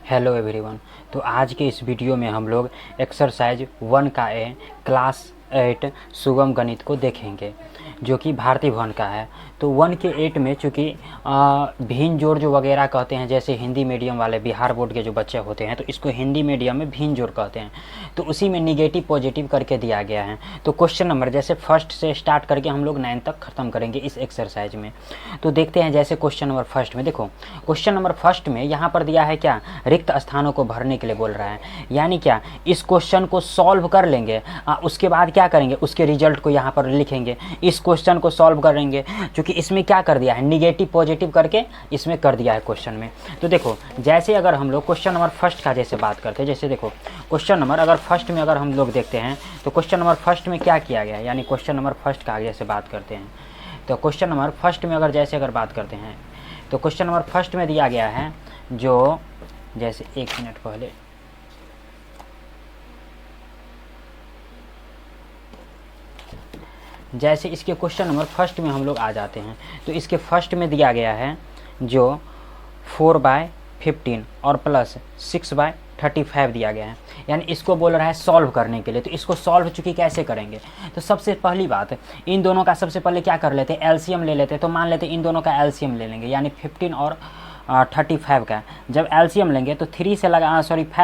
Hello everyone. तो आज के इस वीडियो में हम लोग एक्सरसाइज 1 का क्लास 8 सुगम गणित को देखेंगे, जो कि भारती भवन का है। तो 1 के 8 में चूँकि भिन्न जोड़ जो वगैरह कहते हैं, जैसे हिंदी मीडियम वाले बिहार बोर्ड के जो बच्चे होते हैं तो इसको हिंदी मीडियम में भिन्न जोड़ कहते हैं। तो उसी में निगेटिव पॉजिटिव करके दिया गया है। तो क्वेश्चन नंबर जैसे फर्स्ट से स्टार्ट करके हम लोग 9 तक ख़त्म करेंगे इस एक्सरसाइज में। तो देखते हैं जैसे क्वेश्चन नंबर फर्स्ट में देखो, क्वेश्चन नंबर फर्स्ट में यहाँ पर दिया है क्या, रिक्त स्थानों को भरने के लिए बोल रहा है। यानी क्या, इस क्वेश्चन को सॉल्व कर लेंगे, उसके बाद क्या करेंगे, उसके रिजल्ट को यहाँ पर लिखेंगे, इस क्वेश्चन को सॉल्व करेंगे। क्योंकि इसमें क्या कर दिया है, निगेटिव पॉजिटिव करके इसमें कर दिया है क्वेश्चन में। तो देखो जैसे अगर हम लोग क्वेश्चन नंबर फर्स्ट का जैसे बात करते हैं, जैसे देखो क्वेश्चन नंबर अगर फर्स्ट में अगर हम लोग देखते हैं तो क्वेश्चन नंबर फर्स्ट में क्या किया गया है, यानी क्वेश्चन नंबर फर्स्ट का जैसे बात करते हैं तो क्वेश्चन नंबर फर्स्ट में अगर बात करते हैं तो क्वेश्चन नंबर फर्स्ट में दिया गया है, जो जैसे एक मिनट पहले जैसे इसके क्वेश्चन नंबर फर्स्ट में हम लोग आ जाते हैं तो इसके फर्स्ट में दिया गया है जो 4/15 और प्लस 6/35 दिया गया है। यानी इसको बोल रहा है सॉल्व करने के लिए। तो इसको सॉल्व चूँकि कैसे करेंगे, तो सबसे पहली बात इन दोनों का सबसे पहले क्या कर लेते हैं, एलसीएम ले लेते हैं। तो मान लेते हैं इन दोनों का एलसीएम ले लेंगे, यानी 15 और 35 का जब एलसीएम लेंगे तो 5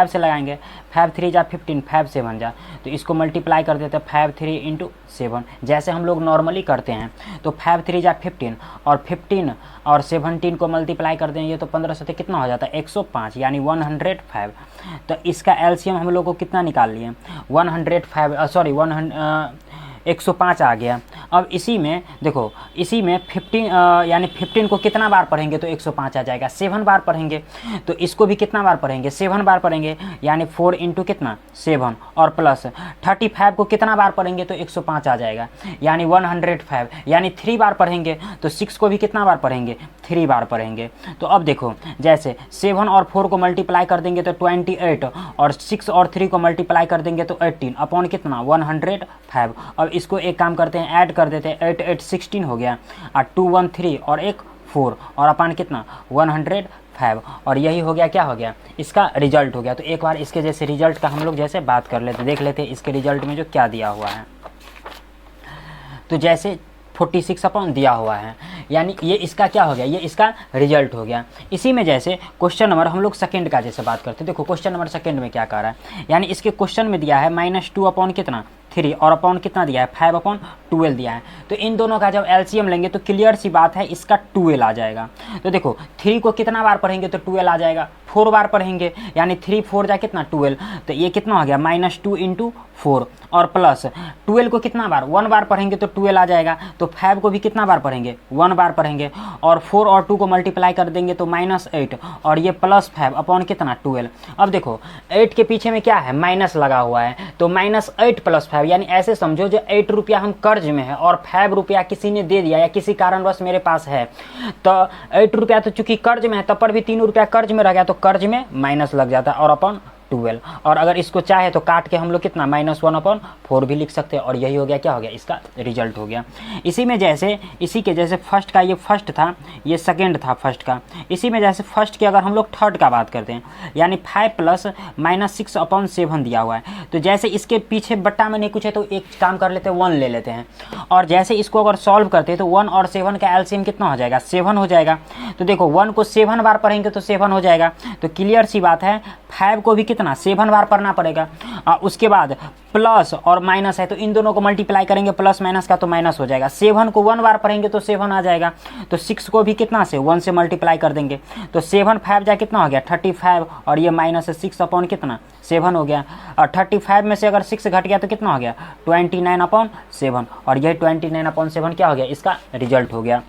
से लगाएंगे। 5 3 जा 15, 5 7 जा, तो इसको मल्टीप्लाई कर देते हैं 5 3 इंटू 7, जैसे हम लोग नॉर्मली करते हैं। तो 5 3 जा 15 और 15 और 17 को मल्टीप्लाई कर देंगे तो 15 से कितना हो जाता है 105, यानी 105। तो इसका एलसीएम हम लोग को कितना निकाल लिए, 105 आ गया। अब इसी में देखो, इसी में 15 यानी 15 को कितना बार पढ़ेंगे तो 105 आ जाएगा। 7 बार पढ़ेंगे तो इसको भी कितना बार पढ़ेंगे, 7 बार पढ़ेंगे, यानी 4 इंटू कितना 7 और प्लस 35 को कितना बार पढ़ेंगे तो 105 आ जाएगा, यानी 105। यानी 3 बार पढ़ेंगे तो 6 को भी कितना बार पढ़ेंगे, 3 बार पढ़ेंगे। तो अब देखो जैसे 7 और 4 को मल्टीप्लाई कर देंगे तो 28 और 6 और 3 को मल्टीप्लाई कर देंगे तो 18 अपॉन कितना 105। अब इसको एक काम करते हैं, ऐड कर देते हैं, 8 8 16 हो गया और 2 1 3 और एक 4 और अपन कितना 105। और यही हो गया, क्या हो गया, इसका रिजल्ट हो गया। तो एक बार इसके जैसे रिजल्ट का हम लोग जैसे बात कर लेते, देख लेते हैं इसके रिजल्ट में जो क्या दिया हुआ है। तो जैसे 46 अपॉन दिया हुआ है, यानी ये इसका क्या हो गया, ये इसका रिजल्ट हो गया। इसी में जैसे क्वेश्चन नंबर हम लोग सेकंड का जैसे बात करते हैं, देखो क्वेश्चन नंबर सेकंड में क्या कह रहा है, यानी इसके क्वेश्चन में दिया है -2 अपॉन कितना 3 और अपॉन कितना दिया है 5/12 दिया है। तो इन दोनों का जब एलसीएम लेंगे तो क्लियर सी बात है इसका 12 आ जाएगा। तो देखो 3 को कितना बार पढ़ेंगे तो 12 आ जाएगा, 4 बार पढ़ेंगे यानी 3 4 जा कितना 12, तो ये कितना हो गया -2 इंटू 4 और प्लस 12 को कितना बार 1 बार पढ़ेंगे तो 12 आ जाएगा। तो 5 को भी कितना बार पढ़ेंगे 1 बार पढ़ेंगे और 4 और 2 को मल्टीप्लाई कर देंगे तो -8 और ये +5 अपॉन कितना 12। अब देखो 8 के पीछे में क्या है, माइनस लगा हुआ है, तो -8 + 5, यानी ऐसे समझो जो 8 रुपया हम कर्ज में है और 5 रुपया किसी ने दे दिया या किसी कारणवश मेरे पास है, तो 8 रुपया तो चूंकि कर्ज में है तब पर भी 3 रुपया कर्ज में रह गया, तो कर्ज में माइनस लग जाता है और अपॉन 12। और अगर इसको चाहे तो काट के हम लोग कितना -1/4 भी लिख सकते हैं। और यही हो गया, क्या हो गया, इसका रिजल्ट हो गया। इसी में जैसे इसी के जैसे फर्स्ट का ये फर्स्ट था, ये सेकंड था फर्स्ट का। इसी में जैसे फर्स्ट की अगर हम लोग थर्ड का बात करते हैं, यानी 5 + -6/7 दिया हुआ है। तो जैसे इसके पीछे बट्टा में नहीं कुछ है तो एक काम कर लेते हैं 1 ले लेते हैं, और जैसे इसको अगर सॉल्व करते हैं तो 1 और 7 का एलसीएम कितना हो जाएगा 7 हो जाएगा। तो देखो 1 को 7 बार पढ़ेंगे तो 7 हो जाएगा। तो क्लियर सी बात है 5 को भी कितना 7 बार पढ़ना पड़ेगा। उसके बाद प्लस और माइनस है तो इन दोनों को मल्टीप्लाई करेंगे, प्लस माइनस का तो माइनस हो जाएगा। 7 को 1 बार पढ़ेंगे तो 7 आ जाएगा। तो 6 को भी कितना से 1 से मल्टीप्लाई कर देंगे तो 7 5 जा कितना हो गया 35 और ये -6 अपॉन कितना 7 हो गया। और 35 में से अगर 6 घट गया तो कितना हो गया 29/7 और यही 29/7 क्या हो गया, इसका रिजल्ट हो गया।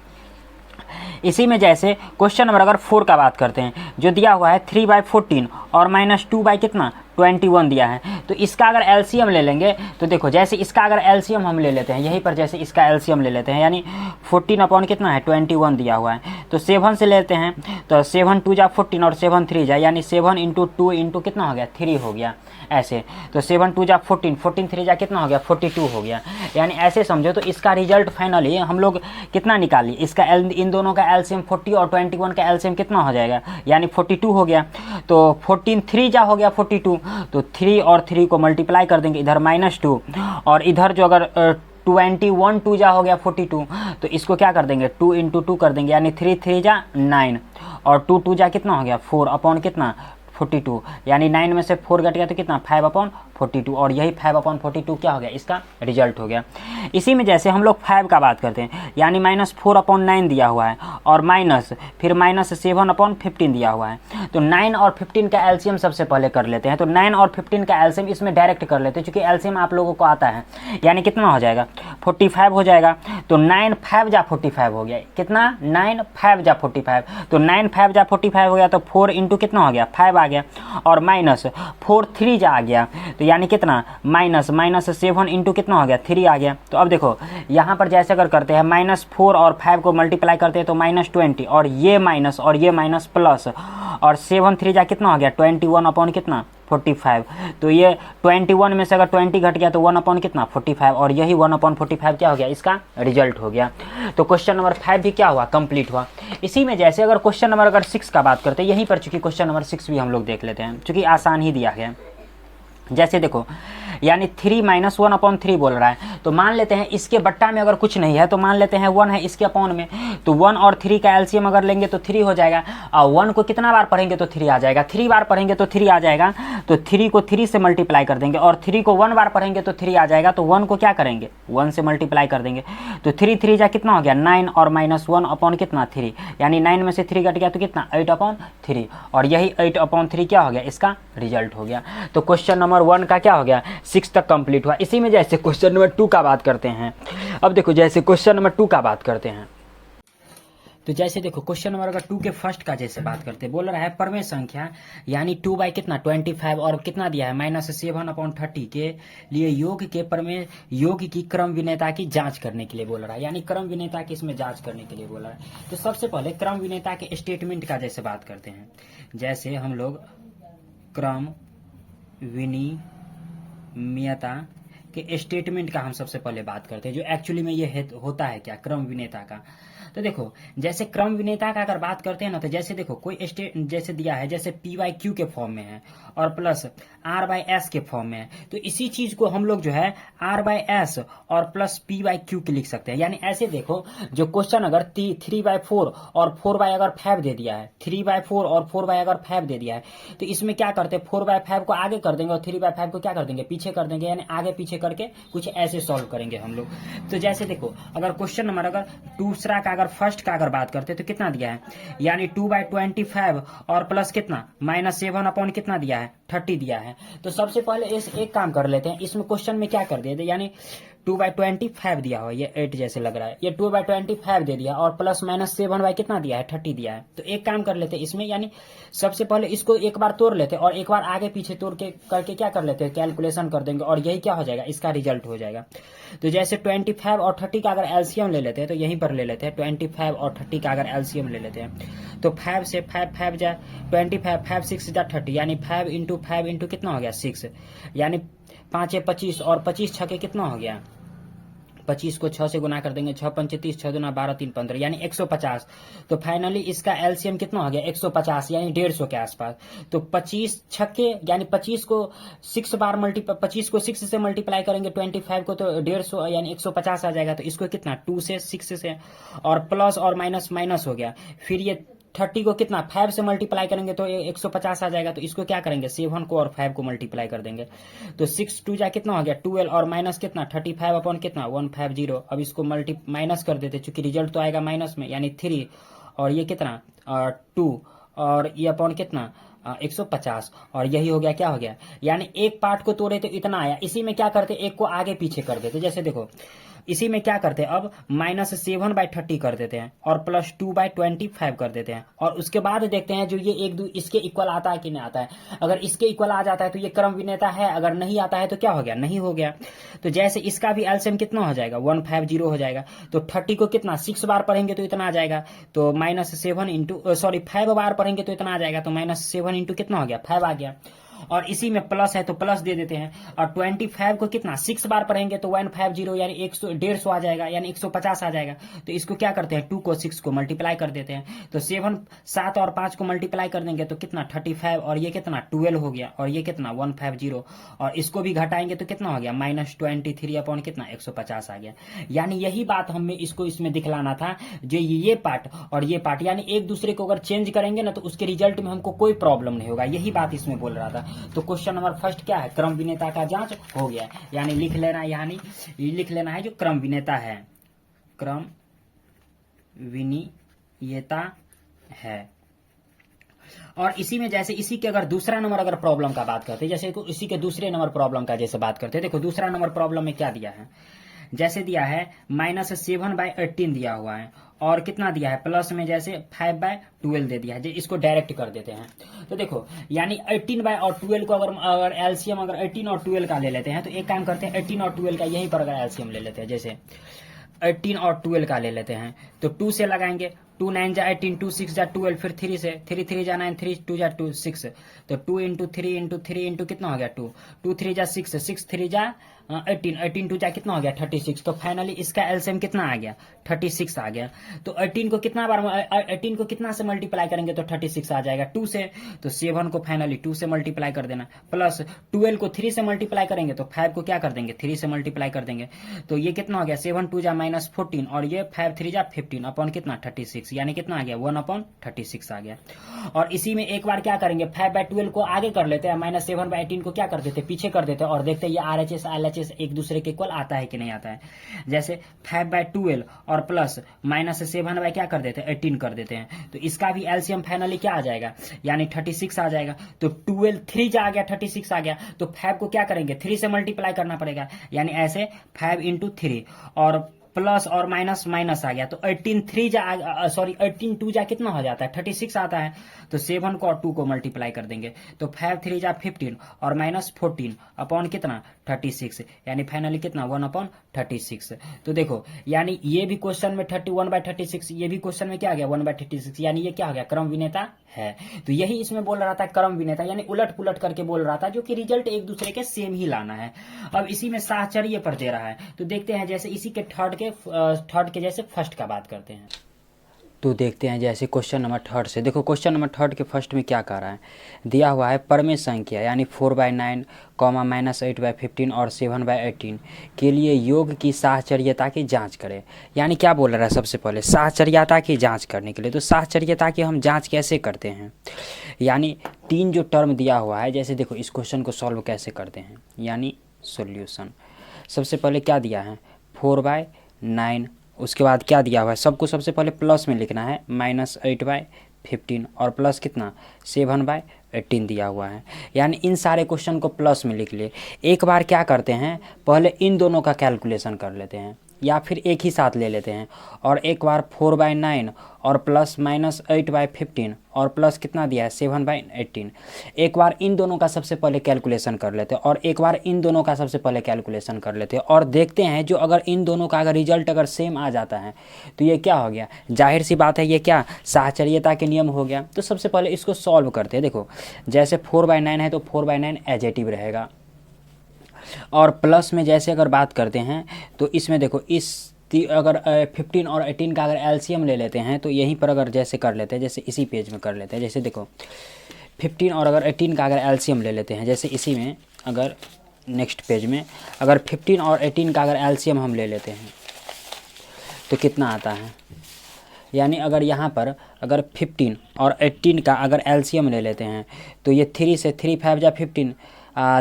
इसी में जैसे क्वेश्चन नंबर अगर 4 का बात करते हैं, जो दिया हुआ है 3/14 और -2 कितना 21 दिया है। तो इसका अगर एलसीएम ले लेंगे तो देखो, जैसे इसका अगर एलसीएम हम ले लेते हैं यहीं पर, जैसे इसका एलसीएम ले लेते हैं, यानी 14 अपॉन कितना है 21 दिया हुआ है, तो 7 से लेते हैं, तो 7 2 जा 14 और 7 3 जा, यानी 7 इंटू 2 इंटू कितना हो गया 3 हो गया ऐसे। तो 7 2 जा 14, 14 3 जा कितना हो गया 42 हो गया। यानी ऐसे समझो तो इसका रिजल्ट फाइनली हम लोग कितना निकालिए, इसका इन दोनों का एलसीएम 40 और 21 का एलसीएम कितना हो जाएगा, यानी 42 हो गया। तो 14 3 जा हो गया 42, तो 3 और 3 को मल्टीप्लाई कर देंगे, इधर -2, और इधर जो अगर 21 2 जा हो गया 42, तो इसको क्या कर देंगे 2 इंटू 2 कर देंगे, यानी 3 3 जा 9, और 2 2 जा कितना हो गया 4 अपॉन कितना 42, यानी 9 में से 4 घट गया तो कितना 5 अपॉन 42, और यही 5 अपॉन 42 क्या हो गया, इसका रिजल्ट हो गया। इसी में जैसे हम लोग 5 का बात करते हैं, यानी -4 अपॉन 9 दिया हुआ है, और फिर -7 अपॉन 15 दिया हुआ है। तो 9 और 15 का एलसीएम सबसे पहले कर लेते हैं। तो 9 और 15 का एलसीएम इसमें डायरेक्ट कर लेते हैं, क्योंकि एलसीएम आप लोगों को आता है, यानी कितना हो जाएगा 45 हो जाएगा। तो 9 5 जा 45 हो गया, कितना 9 5 जा 45, तो 9 5 जा 45 हो गया, तो 4 इंटू कितना हो गया 5 आ गया, और -4 3 जा आ गया, तो यानी कितना -7 इंटू कितना हो गया 3 आ गया। तो अब देखो यहाँ पर जैसे अगर करते हैं -4 और 5 को मल्टीप्लाई करते हैं तो -20, और ये माइनस और ये माइनस प्लस, और 7 3 जा कितना हो गया 21 अपॉन कितना 45। तो ये 21 में से अगर 20 घट गया तो 1 अपॉन कितना 45, और यही 1 अपॉन 45 क्या हो गया, इसका रिजल्ट हो गया। तो क्वेश्चन नंबर 5 भी क्या हुआ, कंप्लीट हुआ। इसी में जैसे अगर क्वेश्चन नंबर अगर 6 का बात करते हैं, यहीं पर चूंकि क्वेश्चन नंबर 6 भी हम लोग देख लेते हैं, चूंकि आसान ही दिया गया। जैसे देखो, यानी 3 - 1 अपॉन 3 बोल रहा है, तो मान लेते हैं इसके बट्टा में अगर कुछ नहीं है, तो मान लेते हैं 1 है इसके अपॉन में, तो 1 और 3 का एलसीएम अगर लेंगे तो 3 हो जाएगा, और 1 को कितना बार पढ़ेंगे तो 3 आ जाएगा, 3 बार पढ़ेंगे तो 3 आ जाएगा, तो 3 को 3 से मल्टीप्लाई कर देंगे, और 3 को 1 बार पढ़ेंगे तो 3 आ जाएगा, तो 1 को क्या करेंगे 1 से मल्टीप्लाई कर देंगे, तो 3 3 जा कितना हो गया 9, और -1 अपॉन कितना 3, यानी 9 में से 3 घट गया तो कितना 8 अपॉन 3, और यही 8 अपॉन 3 क्या हो गया, इसका रिजल्ट हो गया। तो क्वेश्चन नंबर 1 का क्या हो गया 6 तक कंप्लीट हुआ। इसी में जैसे क्वेश्चन नंबर 2 का बात करते हैं। अब देखो जैसे क्वेश्चन नंबर 2 का बात करते हैं, तो जैसे देखो क्वेश्चन नंबर अगर 2 के फर्स्ट का जैसे बात करते हैं, बोल रहा है परमेय संख्या यानी 2 बाई कितना 25, और कितना दिया है -7 अपॉन 30 के लिए योग के परमेय योग की क्रम विनेयता की जांच करने के लिए बोल रहा है, यानी क्रम विनेयता की इसमें जांच करने के लिए बोल रहा है। तो सबसे पहले क्रम विनेयता के स्टेटमेंट का जैसे बात करते हैं, जैसे हम लोग क्रम विनिमयता के स्टेटमेंट का हम सबसे पहले बात करते हैं, जो एक्चुअली में ये होता है क्या क्रम विनेयता का। तो देखो जैसे क्रम विनेयता का अगर बात करते हैं ना, तो जैसे देखो कोई जैसे दिया है, जैसे P/Q के फॉर्म में है और प्लस R/S के फॉर्म में है, तो इसी चीज को हम लोग जो है R/S और प्लस P/Q के लिख सकते हैं। यानी ऐसे देखो, जो क्वेश्चन अगर 3/4 और 4/5 दे दिया है, 3/4 और 4/5 दे दिया है, तो इसमें क्या करते हैं 4/5 को आगे कर देंगे और 3/5 को क्या कर देंगे पीछे कर देंगे, यानी आगे पीछे करके कुछ ऐसे सॉल्व करेंगे हम लोग। तो जैसे देखो अगर क्वेश्चन नंबर अगर दूसरा का अगर फर्स्ट का अगर बात करते हैं तो कितना दिया है, यानी 2/25 और प्लस कितना -7 अपॉन कितना दिया है 30 दिया है। तो सबसे पहले इस एक काम कर लेते हैं, इसमें क्वेश्चन में क्या कर दिया, यानी 2/25 दिया हुआ, ये 8 जैसे लग रहा है, ये 2/25 दे दिया और प्लस -7 बाई कितना दिया है 30 दिया है। तो एक काम कर लेते हैं इसमें, यानी सबसे पहले इसको एक बार तोड़ लेते हैं और एक बार आगे पीछे तोड़ के करके क्या कर लेते हैं कैलकुलेशन कर देंगे, और यही क्या हो जाएगा इसका रिजल्ट हो जाएगा। तो जैसे 25 और 30 का अगर एलसीएम ले लेते हैं, तो यहीं पर ले लेते हैं 25 और 30 का अगर एलसीएम ले लेते हैं, तो 5 से 5 जा 25, 5 6 जा 30, यानी 5 इंटू 5 इंटू कितना हो गया 6, यानी 5 25 और 25 छके कितना हो गया 25 को 6 से गुना कर देंगे, 6 पंचे 30, 6 दूना 12, 3 15, यानी 150। तो फाइनली इसका एलसीएम कितना हो गया 150, यानी 150 के आसपास। तो 25 छक्के यानी 25 को 6 बार 25 को 6 से मल्टीप्लाई करेंगे 25 को, तो 150 यानी 150 आ जाएगा। तो इसको कितना 2 से 6 से और प्लस और माइनस माइनस हो गया, फिर ये 30 को कितना 5 से मल्टीप्लाई करेंगे तो 150 आ जाएगा। तो इसको क्या करेंगे 7 को और 5 को मल्टीप्लाई कर देंगे, तो 6 2 जा कितना हो गया 12 और माइनस कितना 35 अपॉन कितना 150। अब इसको माइनस कर देते, चूंकि रिजल्ट तो आएगा माइनस में, यानी 3 और ये कितना 2 और ये अपॉन कितना 150 और यही हो गया, क्या हो गया, यानी एक पार्ट को तोड़े तो इतना आया। इसी में क्या करते, एक को आगे पीछे कर देते, जैसे देखो इसी में क्या करते हैं, अब -7/30 कर देते हैं और +2/25 कर देते हैं और उसके बाद देखते हैं जो ये इसके इक्वल आता है कि नहीं आता है। अगर इसके इक्वल आ जाता है तो ये क्रम विनेता है, अगर नहीं आता है तो क्या हो गया, नहीं हो गया। तो जैसे इसका भी एलसीएम कितना हो जाएगा, 150 हो जाएगा। तो 30 को कितना 6 बार पढ़ेंगे तो इतना आ जाएगा, तो -5 बार पढ़ेंगे तो इतना आ जाएगा, तो -7 इंटू कितना हो गया, 5 आ गया। और इसी में प्लस है तो प्लस दे देते हैं, और 25 को कितना 6 बार पढ़ेंगे तो 150 यानी 150 आ जाएगा, यानी 150 आ जाएगा। तो इसको क्या करते हैं, 2 को 6 को मल्टीप्लाई कर देते हैं, तो 7 और 5 को मल्टीप्लाई कर देंगे तो कितना 35 और ये कितना 12 हो गया, और ये कितना 150 और इसको भी घटाएंगे तो कितना हो गया -23 अपॉन कितना 150 आ गया। यानी यही बात हमें इसको इसमें दिखलाना था, जो ये पार्ट और ये पार्ट यानी एक दूसरे को अगर चेंज करेंगे ना तो उसके रिजल्ट में हमको कोई प्रॉब्लम नहीं होगा, यही बात इसमें बोल रहा था। तो क्वेश्चन नंबर फर्स्ट क्या है, क्रम विनेता का जांच हो गया, यानी लिख लेना, यानी लिख लेना है जो क्रम विनेता है, क्रम विनियता है। और इसी में जैसे इसी के अगर दूसरा नंबर अगर प्रॉब्लम का बात करते हैं, जैसे इसी के दूसरे नंबर प्रॉब्लम का जैसे बात करते हैं, देखो दूसरा नंबर प्रॉब्लम में क्या दिया है, जैसे दिया है -7/18 दिया हुआ है और कितना दिया है प्लस में जैसे 5/12 दे दिया है, इसको डायरेक्ट कर देते हैं। तो देखो यानी 18/12 को अगर एलसीएम अगर 18 और 12 का ले लेते हैं, तो एक काम करते हैं 18 और 12 का यहीं पर अगर एलसीएम ले लेते हैं, जैसे 18 और 12 का ले लेते हैं तो 2 से लगाएंगे, 2 9 जा 18, 2 6 जा 12, फिर 3 से 3 3 जा 9, 3 2 जा 2 6, तो 2 इंटू 3 इंटू 3 इंटू कितना हो गया 2, 2 3 जा 6, 6 3 जा 18, 18 2 जा कितना हो गया 36। तो फाइनली इसका एलसीएम कितना आ गया 36 आ गया। तो 18 को कितना बार 18 को कितना से मल्टीप्लाई करेंगे तो 36 आ जाएगा 2 से, तो 7 को फाइनली 2 से मल्टीप्लाई कर देना, प्लस 12 को 3 से मल्टीप्लाई करेंगे तो 5 को क्या कर देंगे 3 से मल्टीप्लाई कर देंगे, तो ये कितना हो गया 7 2 जा -14 और ये 5 3 जा 15 अपॉन कितना 36, यानी कितना आ गया 1/36 आ गया। और इसी में एक बार क्या करेंगे 5/12 को आगे कर लेते हैं, -7/18 को क्या कर देते हैं पीछे कर देते हैं और देखते हैं ये RHS LHS एक दूसरे के इक्वल आता है कि नहीं आता है। जैसे 5/12 और प्लस -7 क्या कर देते हैं 18 कर देते हैं, तो इसका भी एलसीएम फाइनली क्या आ जाएगा यानी 36 आ जाएगा। तो 12 3 जा आ गया 36 आ गया, तो 5 को क्या करेंगे 3 से मल्टीप्लाई करना पड़ेगा, यानी ऐसे 5 इंटू 3 और प्लस और माइनस माइनस आ गया, तो 18 2 जा कितना हो जाता है 36 आता है। तो 7 को और 2 को मल्टीप्लाई कर देंगे तो 5 3 जा 15 और -14 अपॉन कितना 36, यानी फाइनली कितना 1/36। तो देखो यानी ये भी क्वेश्चन में 31/36, ये भी क्वेश्चन में क्या आ गया 1/36, यानी ये क्या हो गया क्रम विनेता है। तो यही इसमें बोल रहा था क्रम विनेता, यानी उलट पुलट करके बोल रहा था, जो कि रिजल्ट एक दूसरे के सेम ही लाना है। अब इसी में साहचर्य पर दे रहा है, तो देखते हैं जैसे इसी के थर्ड के जैसे फर्स्ट का बात करते हैं। तो देखते हैं जैसे क्वेश्चन नंबर 3 से, देखो क्वेश्चन नंबर 3 के फर्स्ट में क्या कह रहा है, दिया हुआ है परमेय संख्या यानी 4/9, -8/15 और 7/18 के लिए योग की साहचर्यता की जांच करें। यानी क्या बोल रहा है, सबसे पहले साहचर्यता की जांच करने के लिए, तो साहचर्यता की हम जांच कैसे करते हैं, यानी 3 जो टर्म दिया हुआ है, जैसे देखो इस क्वेश्चन को सॉल्व कैसे करते हैं, यानी सॉल्यूशन। सबसे पहले क्या दिया है 4/9, उसके बाद क्या दिया हुआ है, सबको सबसे पहले प्लस में लिखना है -8/15 और प्लस कितना 7/18 दिया हुआ है, यानी इन सारे क्वेश्चन को प्लस में लिख लिए। एक बार क्या करते हैं पहले इन दोनों का कैलकुलेशन कर लेते हैं या फिर एक ही साथ ले लेते हैं, और एक बार 4/9 और प्लस -8/15 और प्लस कितना दिया है 7/18, एक बार इन दोनों का सबसे पहले कैलकुलेशन कर लेते हैं और एक बार इन दोनों का सबसे पहले कैलकुलेशन कर लेते हैं और देखते हैं जो अगर इन दोनों का अगर रिजल्ट अगर सेम आ जाता है तो ये क्या हो गया, जाहिर सी बात है ये क्या साहचर्यता के नियम हो गया। तो सबसे पहले इसको सॉल्व करते हैं। देखो जैसे 4/9 है तो 4/9 एजेटिव रहेगा, और प्लस में जैसे अगर बात करते हैं तो इसमें देखो अगर 15 और 18 का अगर एलसीएम ले लेते हैं तो यहीं पर अगर जैसे कर लेते हैं, जैसे इसी पेज में कर लेते हैं, जैसे देखो 15 और अगर 18 का अगर एलसीएम ले लेते हैं, जैसे इसी में अगर नेक्स्ट पेज में अगर 15 और 18 का अगर एलसीएम हम ले लेते हैं तो कितना आता है, यानी अगर यहाँ पर अगर 15 और 18 का अगर एलसीएम ले लेते हैं तो ये 3 से 3 5 जा 15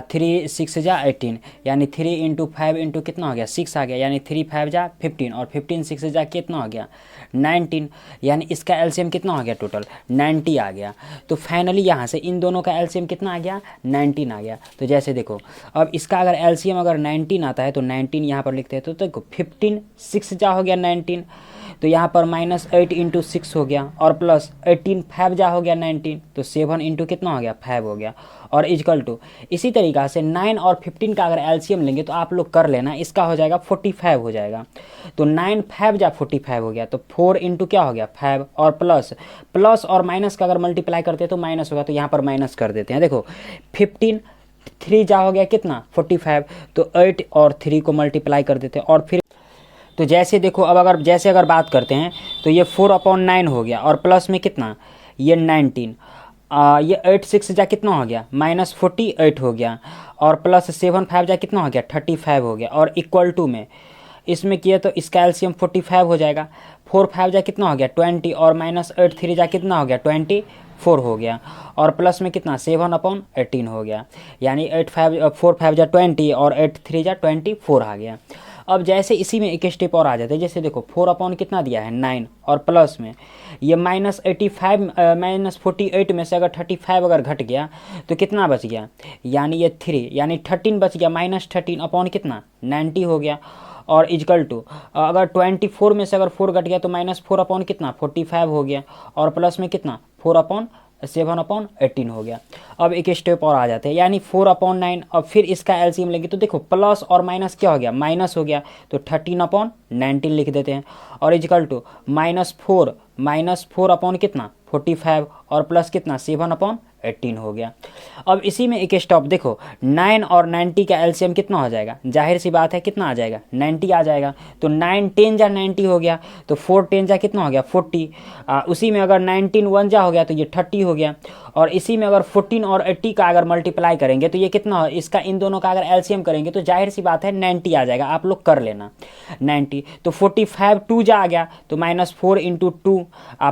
3 6 जा 18, यानी 3 इंटू 5 इंटू कितना हो गया 6 आ गया, यानी 3 5 जा 15 और 15 6 जा कितना हो गया 19, यानी इसका एलसीएम कितना हो गया टोटल 90 आ गया। तो फाइनली यहाँ से इन दोनों का एलसीएम कितना आ गया 19 आ गया। तो जैसे देखो अब इसका अगर एलसीएम अगर 19 आता है तो 19 यहाँ पर लिखते हैं, तो देखो 15 6 जा हो गया 19, तो यहाँ पर -8 इंटू 6 हो गया, और प्लस 18 5 जा हो गया 19, तो 7 इंटू कितना हो गया 5 हो गया, और इजकल टू इसी तरीक़ा से 9 और 15 का अगर एलसीएम लेंगे तो आप लोग कर लेना, इसका हो जाएगा 45 हो जाएगा। तो 9 5 जा 45 हो गया, तो 4 इंटू क्या हो गया 5, और प्लस और माइनस का अगर मल्टीप्लाई करते हैं तो माइनस होगा, तो यहाँ पर माइनस कर देते हैं। देखो 15 3 जा हो गया कितना 45, तो 8 और 3 को मल्टीप्लाई कर देते हैं, और फिर तो जैसे देखो अब अगर बात करते हैं तो ये 4/9 हो गया, और प्लस में कितना ये 19, ये 8 6 जा कितना हो गया -48 हो गया, और प्लस 7 5 जा कितना हो गया 35 हो गया, और इक्वल टू में इसमें किया तो इसका एलसीएम 45 हो जाएगा। 4 5 जा कितना हो गया 20, और -8 3 जा कितना हो गया 24 हो गया, और प्लस में कितना 7/18 हो गया, यानी 4 5 जा 20 और 8 3 जा 24 आ गया। अब जैसे इसी में एक स्टेप और आ जाते हैं, जैसे देखो 4/ कितना दिया है 9, और प्लस में ये -48 में से अगर 35 अगर घट गया तो कितना बच गया, यानी ये 3 यानी 13 बच गया, -13 कितना 90 हो गया, और इजकल टू अगर 24 में से अगर 4 घट गया तो -4/ कितना 45 हो गया, और प्लस में कितना 7/18 हो गया। अब एक स्टेप और आ जाते हैं, यानी 4/9, अब फिर इसका एलसीएम लेंगे तो देखो प्लस और माइनस क्या हो गया माइनस हो गया, तो 13/19 लिख देते हैं, और इजकल टू -4 कितना 45, और प्लस कितना 7/18 हो गया। अब इसी में एक स्टॉप देखो 9 और 90 का एलसीएम कितना हो जाएगा, जाहिर सी बात है कितना आ जाएगा 90 आ जाएगा, तो 9 10 जा 90 हो गया, तो 4 10 जा कितना हो गया 40, उसी में अगर 19 1 जा हो गया तो ये 30 हो गया, और इसी में अगर 14 और 80 का अगर मल्टीप्लाई करेंगे तो ये कितना हो, इसका इन दोनों का अगर एलसीएम करेंगे तो जाहिर सी बात है 90 आ जाएगा, आप लोग कर लेना 90। तो 45 2 जा आ गया, तो -4 इंटू 2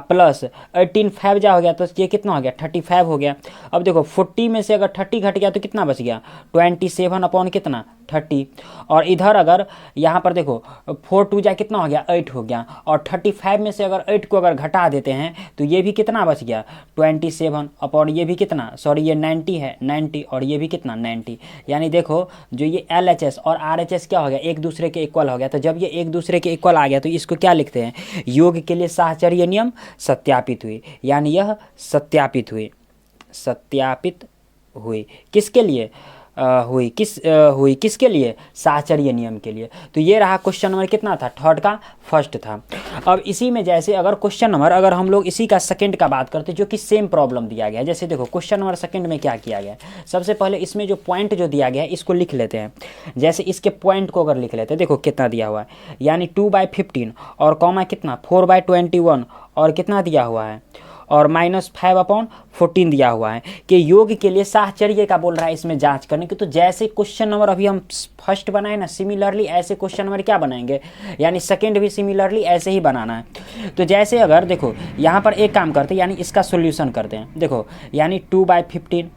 प्लस 18 5 जा हो गया, तो ये कितना हो गया 35 हो गया। अब देखो 40 में से अगर 30 घट गया तो कितना बच गया 27 कितना 30, और इधर अगर यहाँ पर देखो 4 2 जा कितना हो गया 8 हो गया, और 35 में से अगर 8 को अगर घटा देते हैं तो ये भी कितना बच गया 27, और ये भी कितना ये 90 है 90, और ये भी कितना 90, यानी देखो जो ये LHS और RHS क्या हो गया एक दूसरे के इक्वल हो गया। तो जब ये एक दूसरे के इक्वल आ गया तो इसको क्या लिखते हैं, योग के लिए साहचर्य नियम सत्यापित हुई, यानी यह सत्यापित हुई किसके लिए हुई किसके लिए साहचर्य नियम के लिए। तो ये रहा क्वेश्चन नंबर कितना था, थर्ड का फर्स्ट था। अब इसी में जैसे अगर क्वेश्चन नंबर अगर हम लोग इसी का सेकंड का बात करते जो कि सेम प्रॉब्लम दिया गया है, जैसे देखो क्वेश्चन नंबर सेकंड में क्या किया गया है, सबसे पहले इसमें जो पॉइंट जो दिया गया है इसको लिख लेते हैं। जैसे इसके पॉइंट को अगर लिख लेते हैं, देखो कितना दिया हुआ है, यानी 2/15 और कॉमा कितना 4/21 और कितना दिया हुआ है, और -5/14 दिया हुआ है कि योग के लिए साहचर्य का बोल रहा है इसमें जांच करने की। तो जैसे क्वेश्चन नंबर अभी हम फर्स्ट बनाए ना, सिमिलरली ऐसे क्वेश्चन नंबर क्या बनाएंगे, यानी सेकंड भी सिमिलरली ऐसे ही बनाना है। तो जैसे अगर देखो यहाँ पर एक काम करते हैं, यानी इसका सोल्यूशन करते हैं। देखो यानी 2/15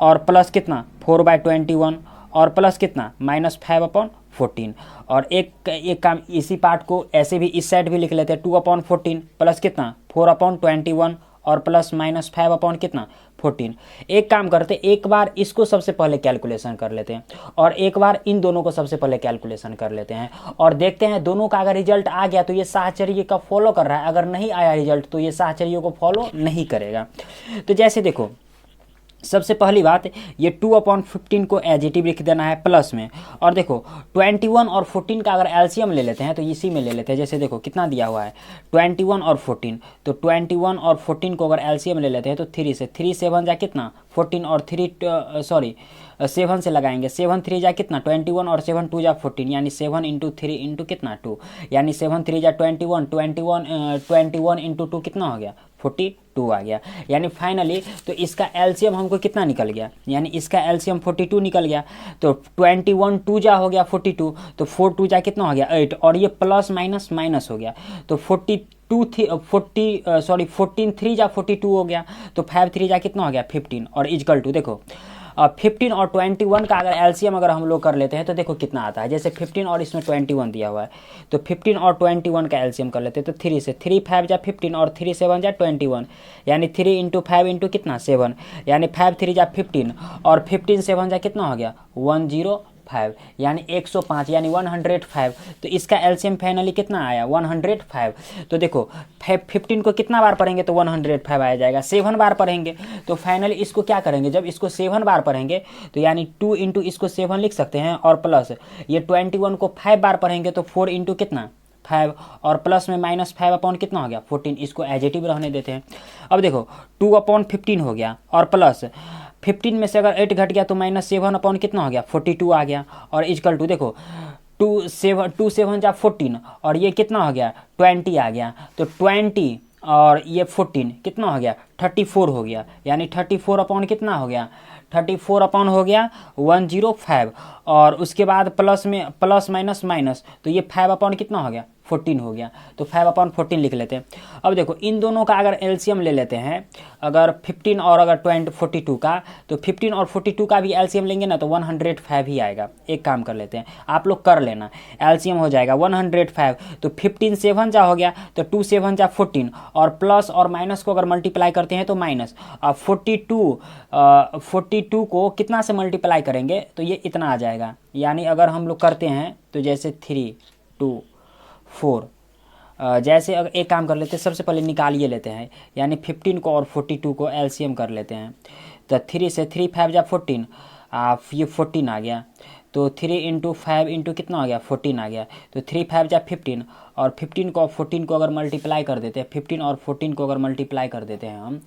और प्लस कितना 4/21 और प्लस कितना -5/14, और एक काम इसी पार्ट को ऐसे भी इस साइड भी लिख लेते हैं 2/14 प्लस कितना 4/21 और प्लस -5 कितना 14। एक काम करते एक बार इसको सबसे पहले कैलकुलेशन कर लेते हैं और एक बार इन दोनों को सबसे पहले कैलकुलेशन कर लेते हैं, और देखते हैं दोनों का अगर रिजल्ट आ गया तो ये साहचर्य का फॉलो कर रहा है, अगर नहीं आया रिजल्ट तो ये साहचर्य को फॉलो नहीं करेगा। तो जैसे देखो सबसे पहली बात ये 2/15 को एजिटिव लिख देना है प्लस में, और देखो 21 और 14 का अगर एलसीएम ले लेते हैं तो इसी में ले लेते हैं। जैसे देखो कितना दिया हुआ है 21 और 14, तो 21 और 14 को अगर एलसीएम ले लेते हैं तो 3 से 3 7 जा कितना 14 और 7 से लगाएंगे, 7 3 जा कितना 21 और 7 2 जा 14, यानी 7 इंटू 3 इंटू कितना 2, यानी 7 3 जा 21 इंटू 2 कितना हो गया 42 आ गया। यानी फाइनली तो इसका एलसीएम हमको कितना निकल गया, यानी इसका एलसीएम 42 निकल गया। तो 21 2 जा हो गया 42, तो 4 2 जा कितना हो गया 8, और ये प्लस माइनस माइनस हो गया, तो 14 3 जा 42 हो गया, तो 5 3 जा कितना हो गया 15, और इजकल टू देखो 15 और 21 का अगर एलसीएम अगर हम लोग कर लेते हैं तो देखो कितना आता है। जैसे 15 और इसमें 21 दिया हुआ है, तो 15 और 21 का एलसीएम कर लेते हैं। तो 3 से 3 5 जा 15 और 3 7 जा 21, यानी 3 इंटू 5 इंटू कितना 7, यानी 5 3 जा 15 और 15 7 जा कितना हो गया 105, यानी 105 यानी 105। तो इसका एलसीएम फाइनली कितना आया 105। तो देखो 15 को कितना बार पढ़ेंगे तो 105 आ जाएगा, 7 बार पढ़ेंगे तो फाइनली इसको क्या करेंगे, जब इसको 7 बार पढ़ेंगे तो यानी 2 इंटू इसको 7 लिख सकते हैं, और प्लस ये 21 को 5 बार पढ़ेंगे तो 4 इंटू कितना 5, और प्लस में -5 अपॉन कितना हो गया 14। इसको एजेटिव रहने देते हैं। अब देखो 2/15 हो गया, और प्लस 15 में से अगर 8 घट गया तो -7 अपॉन कितना हो गया 42 आ गया, और इजकल टू देखो 2 7 जा 14 और ये कितना हो गया 20 आ गया। तो 20 और ये 14 कितना हो गया 34 हो गया, यानी 34 अपॉन कितना हो गया 34 अपॉन हो गया 105, और उसके बाद प्लस में प्लस माइनस माइनस, तो ये 5 अपॉन कितना हो गया 14 हो गया। तो 5/14 लिख लेते हैं। अब देखो इन दोनों का अगर एलसीएम ले लेते हैं, अगर 15 और अगर 42 का, तो 15 और 42 का भी एलसीएम लेंगे ना तो 105 ही आएगा। एक काम कर लेते हैं, आप लोग कर लेना, एलसीएम हो जाएगा 105। तो 15 7 जा हो गया, तो 2 7 जा 14, और प्लस और माइनस को अगर मल्टीप्लाई करते हैं तो माइनस। अब 42 को कितना से मल्टीप्लाई करेंगे तो ये इतना आ जाएगा, यानी अगर हम लोग करते हैं तो जैसे 3 2 4, जैसे अगर एक काम कर लेते हैं, सबसे पहले निकालिए लेते हैं, यानी 15 को और 42 को एलसीएम कर लेते हैं। तो 3 से 3 5 जा 14, ये 14 आ गया। तो 3 इंटू 5 इंटू कितना आ गया 14 आ गया। तो 3 5 जा 15, और 15 को 14 को अगर मल्टीप्लाई कर देते हैं, 15 और 14 को अगर मल्टीप्लाई कर देते हैं हम,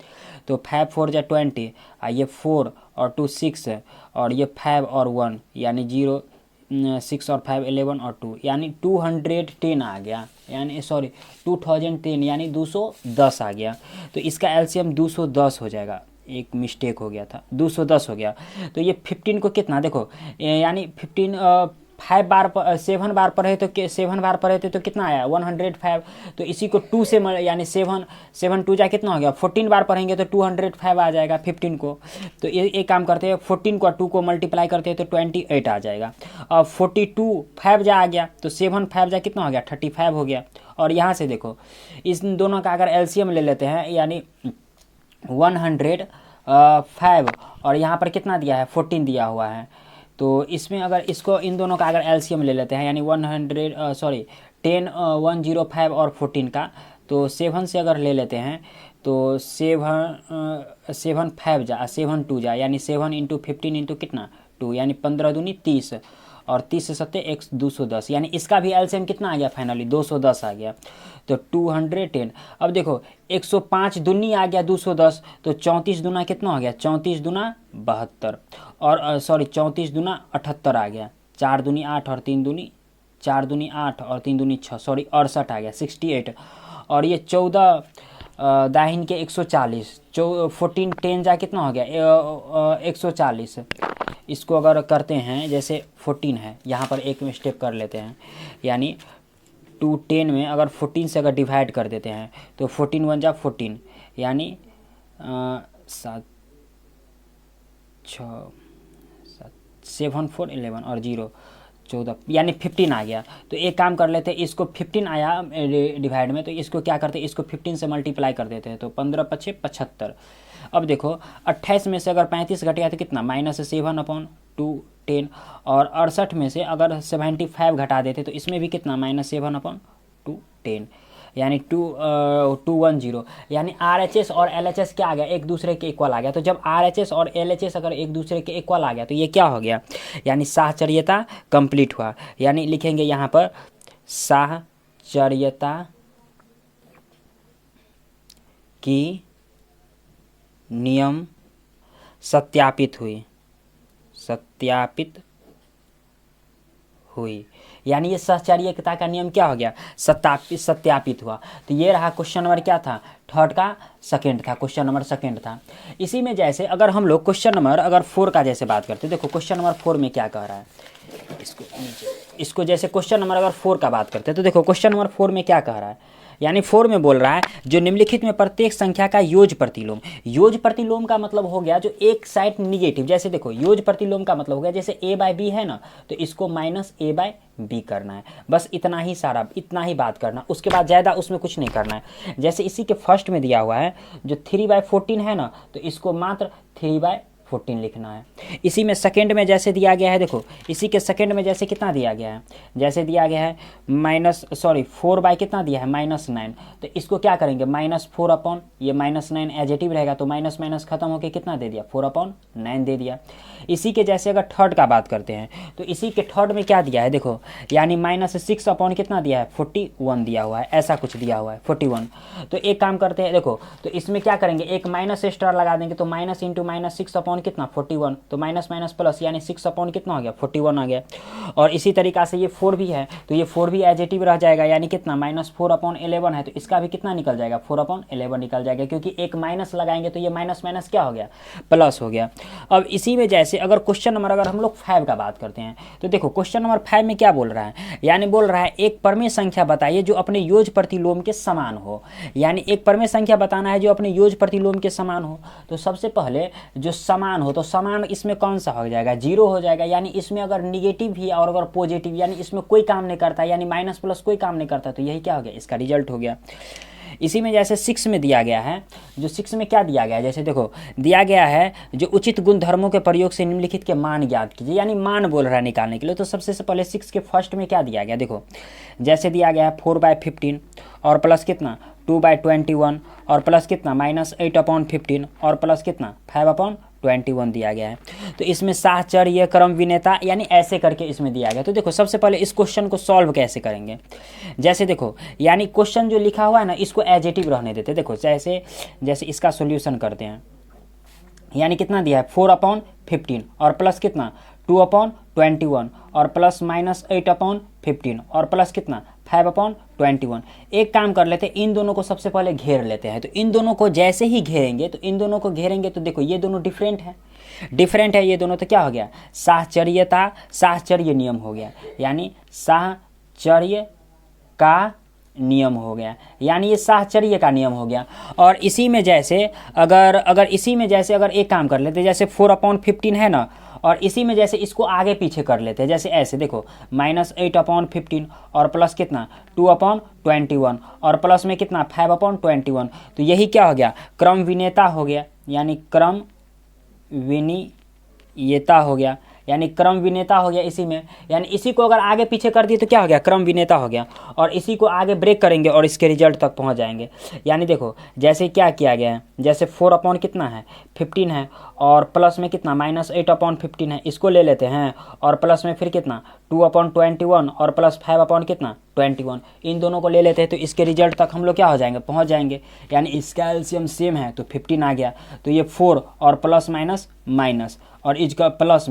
तो 5 4 जा 20, ये 4 और 2 6, और ये 5 और 1 यानी 0, 6 और 5 11 और 2, यानी 210 आ गया, यानी सॉरी 2010 यानी 210 आ गया। तो इसका एलसीएम 210 हो जाएगा, एक मिस्टेक हो गया था, 210 हो गया। तो ये 15 को कितना देखो, यानी 15 5 बार 7 बार पढ़े तो 7 बार पढ़े थे तो कितना आया 105। तो इसी को 2 से यानी 7 2 जा कितना हो गया 14 बार पढ़ेंगे तो 205 आ जाएगा 15 को। तो ये एक काम करते हैं, 14 को 2 को मल्टीप्लाई करते हैं तो 28 आ जाएगा। और 42 5 जा आ गया, तो 7 5 जा कितना हो गया 35 हो गया। और यहाँ से देखो इस दोनों का अगर एलसीएम ले लेते हैं, यानी 105, और यहाँ पर कितना दिया है 14 दिया हुआ है। तो इसमें अगर इसको इन दोनों का अगर एलसीएम ले लेते हैं, यानी 10 105 और 14 का, तो 7 से अगर ले लेते हैं तो 7 5 जा 7 2 जा, यानी 7 इंटू 15 इंटू कितना 2, यानी 15 दूनी 30, और 30 से 7 210, यानी इसका भी एलसीएम कितना आ गया फाइनली 210 आ गया। तो 210। अब देखो 105 दूनी आ गया 210, तो 34 दूना कितना हो गया 34 दूना 72, और सॉरी 34 दूना 78 आ गया। 4 दूनी 8 और 3 दूनी 4 दूनी 8 और 3 दूनी 6, सॉरी 68 आ गया 68। और ये 14 दाहिन के 140, 14 10 जा कितना हो गया 140। इसको अगर करते हैं, जैसे 14 है, यहाँ पर एक मिस्टेक कर लेते हैं, यानी 210 में अगर 14 से अगर डिवाइड कर देते हैं तो 14 1 जा 14, यानी 7 6 7 4 11 और 0 14, यानी 15 आ गया। तो एक काम कर लेते हैं, इसको 15 आया डिवाइड में, तो इसको क्या करते हैं, इसको 15 से मल्टीप्लाई कर देते हैं, तो 15 5 75। अब देखो 28 में से अगर 35 घट गया तो कितना -7/210, और 68 में से अगर 75 घटा देते तो इसमें भी कितना -7/210, यानी 210, यानी RHS और LHS क्या आ गया एक दूसरे के इक्वल आ गया। तो जब RHS और LHS अगर एक दूसरे के इक्वल आ गया तो ये क्या हो गया, यानी साहचर्यता कंप्लीट हुआ। यानी लिखेंगे यहाँ पर साहचर्यता की नियम सत्यापित हुई, यानी ये साहचर्यता का नियम क्या हो गया सत्यापित हुआ। तो ये रहा क्वेश्चन नंबर क्या था, थर्ड का सेकंड था, क्वेश्चन नंबर सेकंड था। इसी में जैसे अगर हम लोग क्वेश्चन नंबर अगर 4 का जैसे बात करते हैं, देखो क्वेश्चन नंबर 4 में क्या कह रहा है, इसको जैसे क्वेश्चन नंबर अगर 4 का बात करते हैं तो देखो क्वेश्चन नंबर 4 में क्या कह रहा है, यानी 4 में बोल रहा है जो निम्नलिखित में प्रत्येक संख्या का योग प्रतिलोम। योग प्रतिलोम का मतलब हो गया जो एक साइड निगेटिव, जैसे देखो योग प्रतिलोम का मतलब हो गया जैसे a बाय बी है ना, तो इसको माइनस a बाय बी करना है, बस इतना ही सारा, इतना ही बात करना, उसके बाद ज़्यादा उसमें कुछ नहीं करना है। जैसे इसी के फर्स्ट में दिया हुआ है जो 3/14 है ना, तो इसको मात्र 3/14 लिखना है। इसी में सेकेंड में जैसे दिया गया है, देखो इसी के सेकेंड में जैसे कितना दिया गया है, जैसे दिया गया है 4 बाय कितना दिया है -9, तो इसको क्या करेंगे -4 अपॉन ये -9 एजेटिव रहेगा, तो माइनस माइनस खत्म होकर कितना दे दिया 4/9 दे दिया। इसी के जैसे अगर थर्ड का बात करते हैं तो इसी के थर्ड में क्या दिया है, देखो यानी -6 अपॉन कितना दिया है 41 दिया हुआ है, ऐसा कुछ दिया हुआ है 41। तो एक काम करते हैं, देखो तो इसमें क्या करेंगे एक माइनस स्टार लगा देंगे, तो माइनस इंटू माइनस 6 अपॉन कितना 41, तो माइनस माइनस प्लस यानी 6 अपॉन कितना हो गया 41 आ गया। और इसी तरीका से ये 4 भी है, तो ये 4 भी एजेटिव रह जाएगा, यानी कितना -4/11 है, तो इसका भी कितना निकल जाएगा 4/11 निकल जाएगा, क्योंकि एक माइनस लगाएंगे तो ये माइनस माइनस क्या हो गया प्लस हो गया। अब इसी में जैसे अगर क्वेश्चन नंबर अगर हम लोग 5 का बात करते हैं, तो देखो क्वेश्चन नंबर 5 में क्या बोल रहा है, यानी बोल रहा है एक परमेय संख्या बताइए जो अपने योग प्रतिलोम के समान हो, यानी एक परमेय संख्या बताना है जो अपने योग प्रतिलोम के समान हो। तो सबसे पहले जो समान हो, तो समान इसमें कौन सा हो जाएगा 0 हो जाएगा, यानी इसमें अगर निगेटिव भी और अगर पॉजिटिव यानी इसमें कोई काम नहीं करता, यानी माइनस प्लस कोई काम नहीं करता, तो यही क्या हो गया इसका रिजल्ट हो गया। इसी में जैसे 6 में दिया गया है, जो 6 में क्या दिया गया है, जैसे देखो दिया गया है जो उचित गुणधर्मों के प्रयोग से निम्नलिखित के मान ज्ञात कीजिए, यानी मान बोल रहा है निकालने के लिए। तो सबसे से पहले 6 के फर्स्ट में क्या दिया गया, देखो जैसे दिया गया है 4/15 और प्लस कितना 2/21 और प्लस कितना -8/15 और प्लस कितना 5/21 दिया गया है। तो इसमें साहचर्य ये क्रम विनेता यानी ऐसे करके इसमें दिया गया। तो देखो सबसे पहले इस क्वेश्चन को सॉल्व कैसे करेंगे, जैसे देखो यानी क्वेश्चन जो लिखा हुआ है ना इसको एजेटिव रहने देते। देखो जैसे इसका सॉल्यूशन करते हैं, यानी कितना दिया है 4/15 और प्लस कितना 2/21 और प्लस -8/15 और प्लस कितना 5/21। एक काम कर लेते हैं, इन दोनों को सबसे पहले घेर लेते हैं। तो इन दोनों को जैसे ही घेरेंगे तो देखो ये दोनों डिफरेंट है ये दोनों, तो क्या हो गया साहचर्य नियम हो गया, यानी साहचर्य का नियम हो गया, यानी ये साहचर्य का नियम हो गया। और इसी में जैसे अगर एक काम कर लेते, जैसे 4/15 है ना, और इसी में जैसे इसको आगे पीछे कर लेते हैं, जैसे ऐसे देखो -8/15 और प्लस कितना 2/21 और प्लस में कितना 5/21। तो यही क्या हो गया क्रम विनेता हो गया, यानी क्रम विनियता हो गया, यानी क्रम विनेता हो गया इसी में, यानी इसी को अगर आगे पीछे कर दिए तो क्या हो गया क्रम विनेता हो गया। और इसी को आगे ब्रेक करेंगे और इसके रिजल्ट तक पहुंच जाएंगे। यानी देखो जैसे क्या किया गया है, जैसे 4 कितना है 15 है और प्लस में कितना -8/15 है, इसको ले लेते हैं और प्लस में फिर कितना 2/21 और प्लस 5 कितना 21, इन दोनों को ले लेते हैं, तो इसके रिजल्ट तक हम लोग क्या हो जाएंगे पहुंच जाएंगे। यानी इसका एलसीएम सेम है तो 15 आ गया, तो ये 4 और प्लस माइनस और इसका प्लस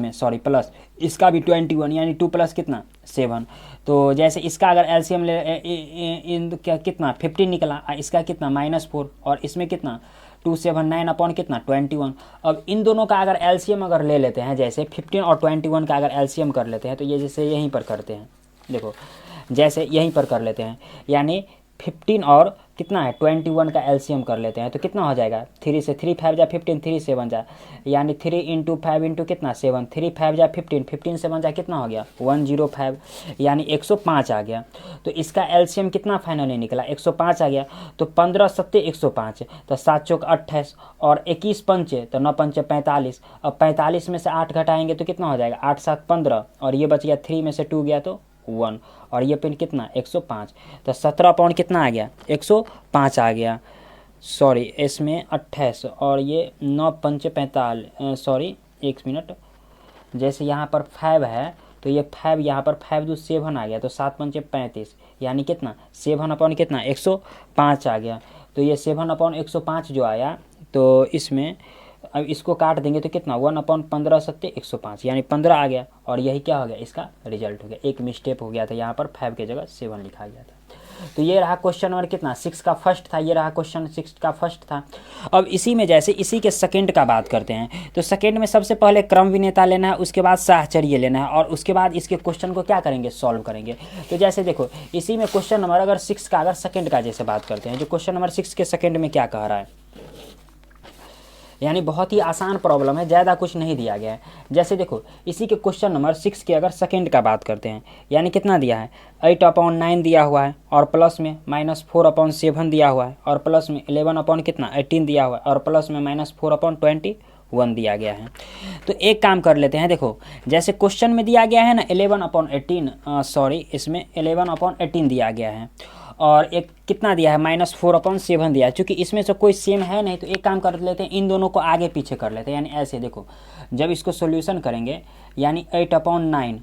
इसका भी 21, यानी 2 प्लस कितना 7। तो जैसे इसका अगर एलसीएम क्या कितना 15 निकला, इसका कितना -4 और इसमें कितना 279 कितना 21। अब इन दोनों का अगर एलसीएम अगर ले लेते हैं, जैसे 15 और 21 का अगर एलसीएम कर लेते हैं, तो ये जैसे यहीं पर करते हैं, देखो जैसे यहीं पर कर लेते हैं, यानी 15 और कितना है 21 का एलसीएम कर लेते हैं, तो कितना हो जाएगा 3 से 3 5 जा 15 3 7 जा, यानी 3 × 5 × कितना 7, 3 5 जा 15 15 7 जा कितना हो गया 105, यानी 105 आ गया। तो इसका एलसीएम कितना फाइनली निकला 105 आ गया। तो 15 7 105, तो 7 चौक 28 और 21 पंचे, तो 9 पंचे 45। अब 45 में से 8 घटाएंगे तो कितना हो जाएगा 8 7 15 और ये बच गया 3 में से 2 गया तो 1 और ये पिन कितना 105। तो 17 कितना आ गया 105 आ गया, सॉरी इसमें 28 और ये 9 पंचे 45, सॉरी 1 मिनट, जैसे यहाँ पर 5 है तो ये 5 यहाँ पर 5 2 7 आ गया, तो 7 पंचे 35, यानी कितना 7 कितना 105 आ गया। तो ये 7/105 जो आया, तो इसमें अब इसको काट देंगे तो कितना 1/15 7 105, यानी 15 आ गया। और यही क्या हो गया इसका रिजल्ट हो गया, एक मिस्टेक हो गया था, यहाँ पर 5 की जगह 7 लिखा गया था। तो ये रहा क्वेश्चन नंबर कितना 6 का फर्स्ट था, ये रहा क्वेश्चन 6 का फर्स्ट था। अब इसी में जैसे इसी के सेकंड का बात करते हैं, तो सेकंड में सबसे पहले क्रम विनेता लेना है, उसके बाद साहचर्य लेना है, और उसके बाद इसके क्वेश्चन को क्या करेंगे, सॉल्व करेंगे। तो जैसे देखो इसी में क्वेश्चन नंबर अगर 6 का अगर सेकंड का जैसे बात करते हैं, जो क्वेश्चन नंबर 6 के सेकंड में क्या कह रहा है, यानी बहुत ही आसान प्रॉब्लम है, ज़्यादा कुछ नहीं दिया गया है। जैसे देखो इसी के क्वेश्चन नंबर 6 के अगर सेकंड का बात करते हैं, यानी कितना दिया है 8/9 दिया हुआ है, और प्लस में -4/7 दिया हुआ है, और प्लस में 11 कितना 18 दिया हुआ है, और प्लस में -4/21 दिया गया है। तो एक काम कर लेते हैं, देखो जैसे क्वेश्चन में दिया गया है ना 11/18, सॉरी इसमें 11/18 दिया गया है, और एक कितना दिया है -4/7 दिया है। चूँकि इसमें से कोई सेम है नहीं, तो एक काम कर लेते हैं, इन दोनों को आगे पीछे कर लेते हैं। यानी ऐसे देखो जब इसको सोल्यूशन करेंगे, यानी 8/9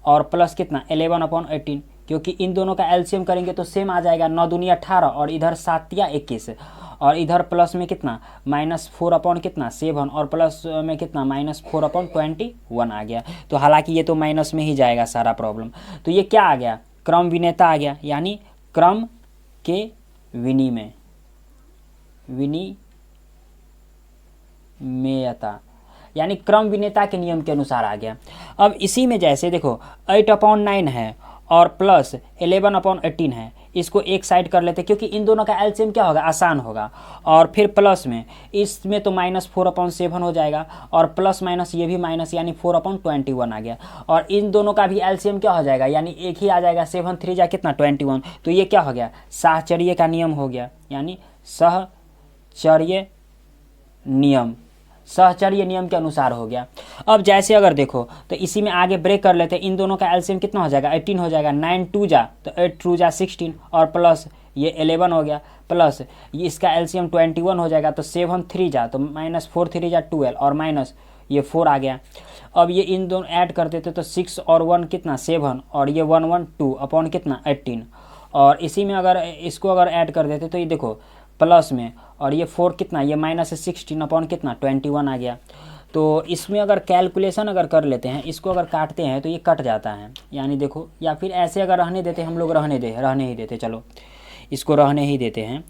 और प्लस कितना 11/18, क्योंकि इन दोनों का एलसीएम करेंगे तो सेम आ जाएगा, 9 दूनी 18 और इधर 7 या 21, और इधर प्लस में कितना -4 कितना 7, और प्लस में कितना -4/21 आ गया। तो हालांकि ये तो माइनस में ही जाएगा सारा प्रॉब्लम। तो ये क्या आ गया, क्रम विनेता आ गया, यानी क्रम के विनिमयता, यानी क्रम विनेता के नियम के अनुसार आ गया। अब इसी में जैसे देखो 8/9 है और प्लस 11/18 है, इसको एक साइड कर लेते, क्योंकि इन दोनों का एलसीएम क्या होगा, आसान होगा। और फिर प्लस में इसमें तो -4/7 हो जाएगा, और प्लस माइनस ये भी माइनस, यानी 4/21 आ गया। और इन दोनों का भी एलसीएम क्या हो जाएगा, यानी एक ही आ जाएगा, 7 3 जा कितना 21। तो ये क्या हो गया, साहचर्य का नियम हो गया, यानी सहचर्य नियम, सहचर्य नियम के अनुसार हो गया। अब जैसे अगर देखो तो इसी में आगे ब्रेक कर लेते हैं, इन दोनों का एलसीएम कितना हो जाएगा 18 हो जाएगा, 9 2 जा तो 8 2 जा 16, और प्लस ये 11 हो गया, प्लस ये इसका एलसीएम 21 हो जाएगा, तो 7 3 जा तो -4 3 जा 12, और माइनस ये 4 आ गया। अब ये इन दोनों ऐड कर देते तो 6 और 1 कितना 7, और ये 1 1 2 अपॉन कितना 18, और इसी में अगर इसको अगर ऐड कर देते तो ये देखो प्लस में, और ये 4 कितना ये -16 अपॉन कितना 21 आ गया। तो इसमें अगर कैलकुलेशन अगर कर लेते हैं, इसको अगर काटते हैं तो ये कट जाता है, यानी देखो, या फिर ऐसे अगर रहने देते हम लोग, रहने ही देते, चलो इसको रहने ही देते हैं।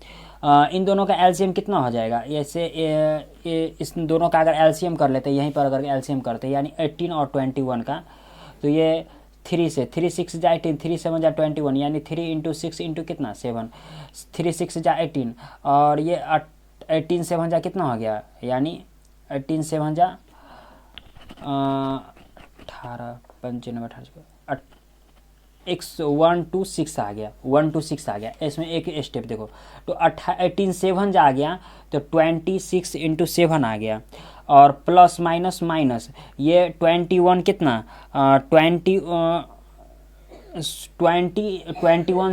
इन दोनों का एलसीएम कितना हो जाएगा, ऐसे इस दोनों का अगर एलसीएम कर लेते हैं, यहीं पर अगर एलसीएम करते हैं, यानी 18 और 21 का, तो ये 3 से 3 6 जा 18, 3 7 जा 21, यानी 3 × 6 × कितना 7, 3 6 जा 18, और ये 18 7 जा कितना हो गया, यानी 18 7 जा 18 95 1 2 6 आ गया, 1 2 6 आ गया। इसमें एक स्टेप देखो, तो 18 7 जा आ गया, तो 26 × 7 आ गया, और प्लस माइनस माइनस ये 21 कितना 21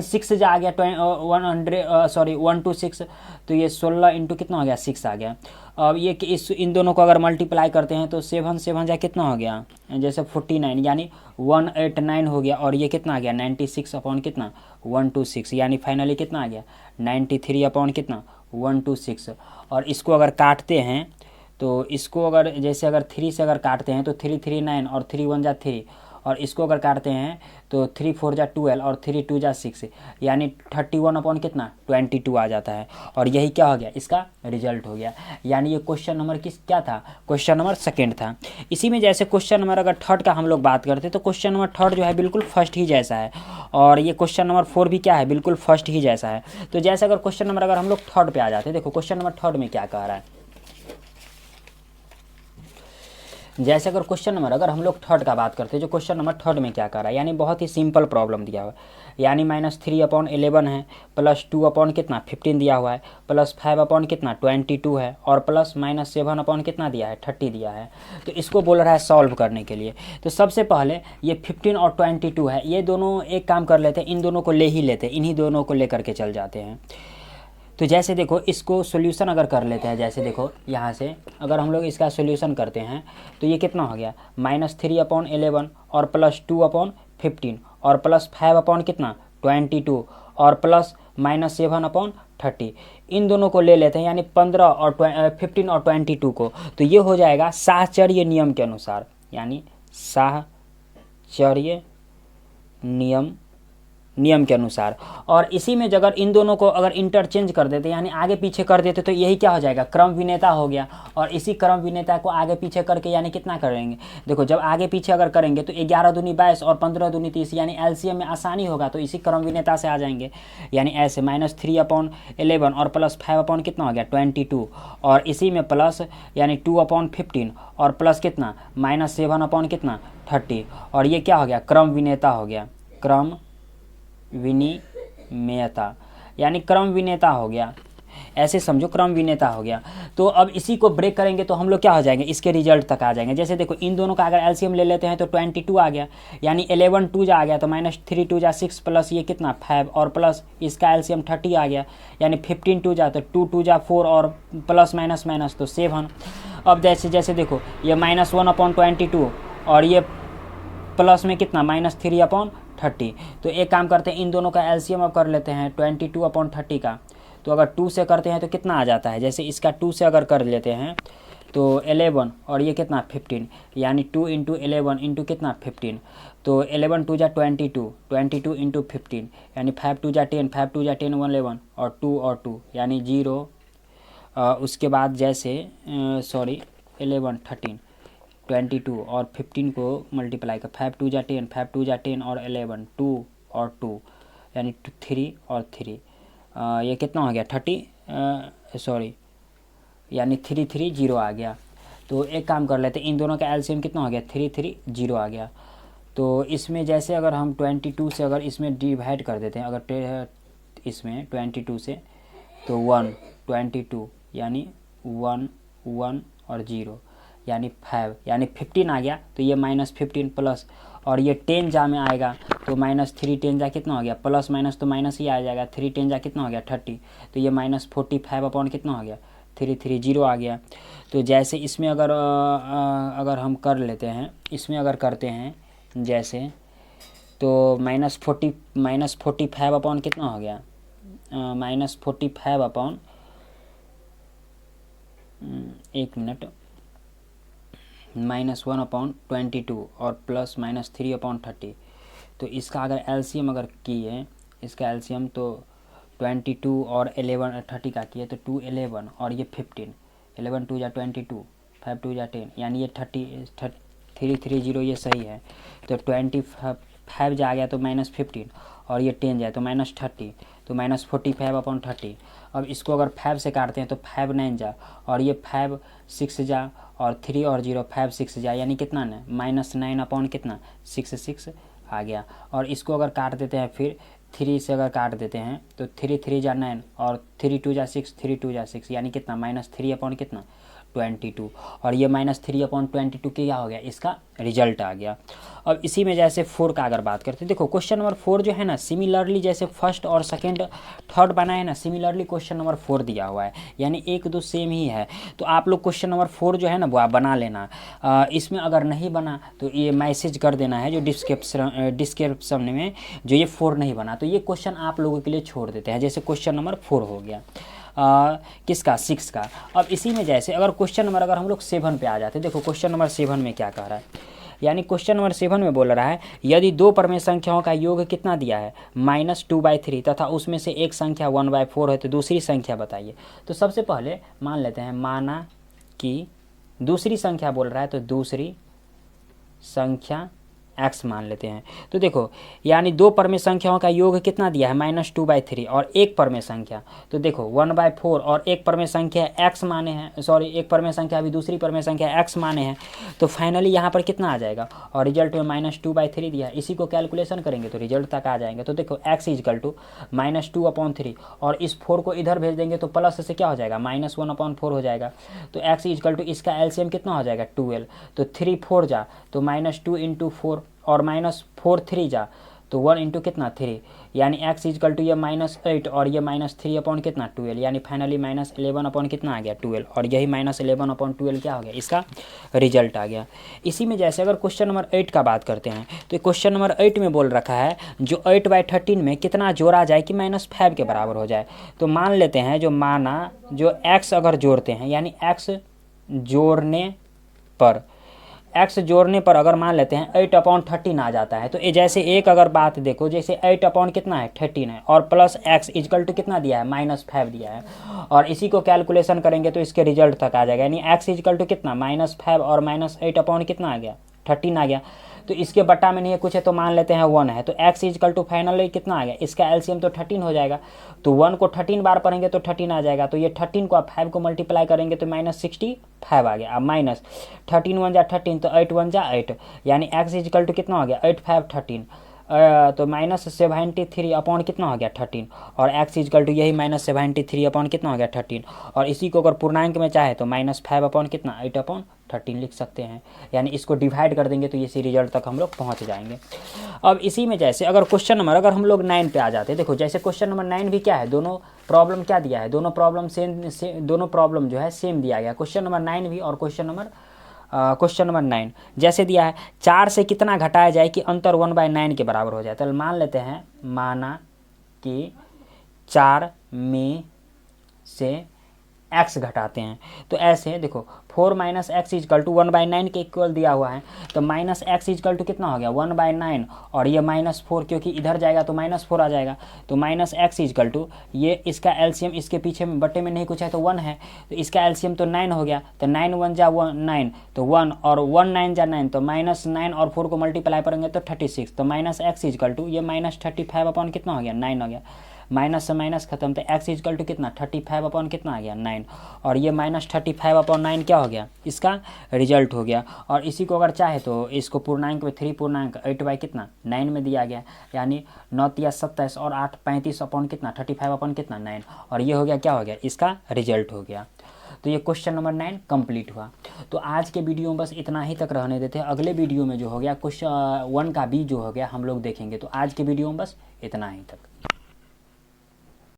6 जा आ गया, 126, तो ये 16 × कितना हो गया 6 आ गया। अब ये कि इन दोनों को अगर मल्टीप्लाई करते हैं तो 7 7 जा कितना हो गया, जैसे 49, यानी 189 हो गया, और ये कितना आ गया 96 अपॉन कितना 126, यानी फाइनली कितना आ गया 93 अपॉन कितना 126। और इसको अगर काटते हैं तो इसको अगर जैसे अगर 3 से अगर काटते हैं तो 3 3 9, और 3 1 जा 3, और इसको अगर काटते हैं तो 3 4 जा 12, और 3 2 जा 6, यानी 31 अपॉन कितना 22 आ जाता है। और यही क्या हो गया, इसका रिजल्ट हो गया। यानी ये क्वेश्चन नंबर क्या था, क्वेश्चन नंबर सेकंड था। इसी में जैसे क्वेश्चन नंबर अगर थर्ड का हम लोग बात करते तो क्वेश्चन नंबर थर्ड जो है बिल्कुल फर्स्ट ही जैसा है, और ये क्वेश्चन नंबर 4 भी क्या है, बिल्कुल फर्स्ट ही जैसा है। तो जैसे अगर क्वेश्चन नंबर अगर हम लोग थर्ड पे आ जाते हैं, देखो क्वेश्चन नंबर थर्ड में क्या कह रहा है। जैसे अगर क्वेश्चन नंबर अगर हम लोग थर्ड का बात करते हैं, जो क्वेश्चन नंबर थर्ड में क्या कर रहा है, यानी बहुत ही सिंपल प्रॉब्लम दिया हुआ है, यानी -3 अपॉन 11 है, प्लस 2 अपॉन कितना 15 दिया हुआ है, प्लस 5 अपॉन कितना 22 है, और प्लस -7 अपॉन कितना दिया है 30 दिया है। तो इसको बोल रहा है सॉल्व करने के लिए। तो सबसे पहले ये 15 और 22 है, ये दोनों एक काम कर लेते हैं, इन दोनों को ले ही लेते हैं, इन्हीं दोनों को लेकर के चल जाते हैं। तो जैसे देखो इसको सॉल्यूशन अगर कर लेते हैं, जैसे देखो यहाँ से अगर हम लोग इसका सॉल्यूशन करते हैं तो ये कितना हो गया -3 अपॉन 11, और प्लस 2 अपॉन 15, और प्लस 5 अपॉन कितना 22, और प्लस -7 अपॉन 30। इन दोनों को ले लेते हैं, यानी 15 और 15 और 22 को, तो ये हो जाएगा साहचर्य नियम के अनुसार, यानी साहचर्य नियम नियम के अनुसार। और इसी में अगर इन दोनों को अगर इंटरचेंज कर देते यानी आगे पीछे कर देते तो यही क्या हो जाएगा, क्रम विनेता हो गया। और इसी क्रम विनेता को आगे पीछे करके यानी कितना करेंगे, देखो जब आगे पीछे अगर करेंगे तो 11 दूनी 22 और 15 दूनी 30 यानी एलसीएम में आसानी होगा, तो इसी क्रम विनेता से आ जाएंगे। यानी ऐसे -3/11 और प्लस 5 कितना हो गया 22, और इसी में प्लस यानी 2/15 और प्लस कितना -7 कितना 30, और ये क्या हो गया क्रम विनेता हो गया, क्रम विनिमेयता यानी क्रम विनेता हो गया, ऐसे समझो क्रम विनेता हो गया। तो अब इसी को ब्रेक करेंगे तो हम लोग क्या हो जाएंगे, इसके रिजल्ट तक आ जाएंगे। जैसे देखो इन दोनों का अगर एलसीएम ले लेते हैं तो 22 आ गया, यानी 11 2 जा आ गया तो -3 2 जा 6 प्लस ये कितना 5 और प्लस इसका एलसीएम 30 आ गया, यानी 15 2 जा तो 2 2 जा 4 और प्लस माइनस माइनस तो 7। अब जैसे जैसे देखो ये -1/22 और ये प्लस में कितना -3/30। तो एक काम करते हैं इन दोनों का एलसीएम अब कर लेते हैं 22/30 का। तो अगर 2 से करते हैं तो कितना आ जाता है, जैसे इसका 2 से अगर कर लेते हैं तो 11 और ये कितना 15, यानी 2 × 11 इंटू कितना 15, तो 11 2 जा 22, 22 इंटू 15 यानी 5 2 जा 10, 5 2 जा 10 11 और 2 और 2 यानी 0। उसके बाद जैसे 11 13 22 और 15 को मल्टीप्लाई कर 5 2 जा 10, 5 2 जा 10 और 11 2 और 2 यानी 3 और 3, ये कितना हो गया 30 यानी 3 3 0 आ गया। तो एक काम कर लेते हैं इन दोनों का एलसीएम कितना हो गया 3 3 0 आ गया। तो इसमें जैसे अगर हम 22 से अगर इसमें डिवाइड कर देते हैं अगर इसमें 22 से तो 1 22 यानी 1 1 और 0 यानी 5 यानी 15 आ गया। तो ये -15 प्लस और ये 10 जा में आएगा तो -3 10 जा कितना हो गया, प्लस माइनस तो माइनस ही आ जाएगा, 3 10 जा कितना हो गया 30, तो ये -45 कितना हो गया 3 3 0 आ गया। तो जैसे इसमें अगर हम कर लेते हैं इसमें अगर करते हैं जैसे तो -45 कितना हो गया -45 एक मिनट -1/22 और प्लस -3/30। तो इसका अगर एलसीएम अगर किए इसका एलसीएम तो 22 और 11 30 का किए तो 2 11 और ये 15, 11 2 जा 22, 5 2 जा 10 यानी ये 3 3 0 ये सही है। तो 25 जा गया तो -15 और ये 10 जाए तो -30 तो -45/30। अब इसको अगर 5 से काटते हैं तो 5 9 जा और ये 5 6 जा और 3 और 0 5 6 जा यानी कितना ना -9 कितना 6 आ गया। और इसको अगर काट देते हैं फिर 3 से अगर काट देते हैं तो 3 3 जा 9 और 3 2 जा 6 3 2 जा 6 यानी कितना -3 कितना 22 और ये -3/22 क्या हो गया इसका रिजल्ट आ गया। अब इसी में जैसे 4 का अगर बात करते हैं देखो क्वेश्चन नंबर 4 जो है ना सिमिलरली जैसे फर्स्ट और सेकंड थर्ड बनाए ना सिमिलरली क्वेश्चन नंबर 4 दिया हुआ है यानी 1 2 सेम ही है। तो आप लोग क्वेश्चन नंबर 4 जो है ना वो आप बना लेना। इसमें अगर नहीं बना तो ये मैसेज कर देना है जो डिस्क्रिप्शन में जो ये 4 नहीं बना तो ये क्वेश्चन आप लोगों के लिए छोड़ देते हैं। जैसे क्वेश्चन नंबर 4 हो गया किसका 6 का। अब इसी में जैसे अगर क्वेश्चन नंबर अगर हम लोग 7 पे आ जाते देखो क्वेश्चन नंबर 7 में क्या कह रहा है, यानी क्वेश्चन नंबर 7 में बोल रहा है यदि दो परमेय संख्याओं का योग कितना दिया है -2/3 तथा उसमें से एक संख्या 1/4 है तो दूसरी संख्या बताइए। तो सबसे पहले मान लेते हैं माना कि दूसरी संख्या बोल रहा है तो दूसरी संख्या x मान लेते हैं। तो देखो यानी दो परमेय संख्याओं का योग कितना दिया है -2/3 और एक परमेय संख्या तो देखो 1/4 और एक परमेय संख्या x माने हैं एक परमेय संख्या अभी दूसरी परमेय संख्या x माने हैं। तो फाइनली यहाँ पर कितना आ जाएगा और रिजल्ट में -2/3 दिया है। इसी को कैलकुलेशन करेंगे तो रिजल्ट तक आ जाएंगे। तो देखो x = -2/3 और इस 4 को इधर भेज देंगे तो प्लस से क्या हो जाएगा -1/4 हो जाएगा। तो x = इसका एलसीएम कितना हो जाएगा 12। तो 3 4 जा तो -2 × 4 और -4 3 जा तो 1 इंटू कितना 3 यानी x = ये -8 और ये -3 कितना 12 यानी फाइनली -11 कितना आ गया 12 और यही -11/12 क्या हो गया इसका रिजल्ट आ गया। इसी में जैसे अगर क्वेश्चन नंबर 8 का बात करते हैं तो क्वेश्चन नंबर 8 में बोल रखा है जो 8/13 में कितना जोड़ा जाए कि -5 के बराबर हो जाए। तो मान लेते हैं जो x अगर जोड़ते हैं यानी x जोड़ने पर x जोड़ने पर अगर मान लेते हैं 8/13 आ जाता है, तो ये जैसे एक अगर बात देखो, जैसे 8 कितना है 13 है, और प्लस x इक्वल टू कितना दिया है -5 दिया है, और इसी को कैलकुलेशन करेंगे तो इसके रिजल्ट तक आ जाएगा, यानी x इक्वल टू कितना -5 और -8 कितना आ गया 13 आ गया। तो इसके बट्टा में नहीं है कुछ है तो मान लेते हैं 1 है, तो x इक्वल टू फाइनली कितना आ गया, इसका एलसीएम तो 13 हो जाएगा, तो 1 को 13 बार पढ़ेंगे तो 13 आ जाएगा, तो ये 13 को आप 5 को मल्टीप्लाई करेंगे तो -65 आ गया। अब माइनस 13 1 जा 13, तो 8 1 जा 8, यानी x इक्वल टू कितना हो गया 8 5 13, तो -73 अपॉन कितना हो गया 13, और x इक्वल टू यही -73 अपॉन कितना हो गया 13, और इसी को अगर पूर्णांक में चाहे तो -5 अपॉन कितना 8/13 लिख सकते हैं, यानी इसको डिवाइड कर देंगे तो इसी रिजल्ट तक हम लोग पहुंच जाएंगे। अब इसी में जैसे अगर क्वेश्चन नंबर अगर हम लोग 9 पे आ जाते हैं, देखो जैसे क्वेश्चन नंबर 9 भी क्या है, दोनों प्रॉब्लम क्या दिया है, दोनों प्रॉब्लम जो है सेम दिया गया, क्वेश्चन नंबर 9 भी और क्वेश्चन नंबर 9 जैसे दिया है 4 से कितना घटाया जाए कि अंतर 1/9 के बराबर हो जाए। तो मान लेते हैं, माना कि 4 में से x घटाते हैं, तो ऐसे देखो 4 - x इक्वल टू 1/9 के इक्वल दिया हुआ है, तो -x इक्वल टू कितना हो गया 1/9, और ये -4 क्योंकि इधर जाएगा तो -4 आ जाएगा, तो -x इक्वल टू ये इसका एलसीएम इसके पीछे में बट्टे में नहीं कुछ है तो 1 है, तो इसका एलसीएम तो 9 हो गया, तो 9 1 जा 9, तो 1 और 1 9 जा 9, तो -9 और 4 को मल्टीप्लाई करेंगे तो 36, तो -x इक्वल टू ये -35 अपॉन कितना हो गया 9 हो गया, माइनस से माइनस खत्म, तो x इक्वल टू कितना 35 अपॉन कितना आ गया 9, और ये -35/9 क्या हो गया इसका रिजल्ट हो गया। और इसी को अगर चाहे तो इसको पूर्णांक में 3 पूर्णांक 8 कितना 9 में दिया गया, यानी 9 × 27 और 8 35 अपॉन कितना 35 अपॉन कितना 9, और ये हो गया क्या हो गया इसका रिजल्ट हो गया। तो ये क्वेश्चन नंबर 9 कंप्लीट हुआ। तो आज के वीडियो में बस इतना ही तक रहने देते हैं, अगले वीडियो में जो हो गया क्वेश्चन 1 का भी जो हो गया हम लोग देखेंगे। तो आज के वीडियो में बस इतना ही तक।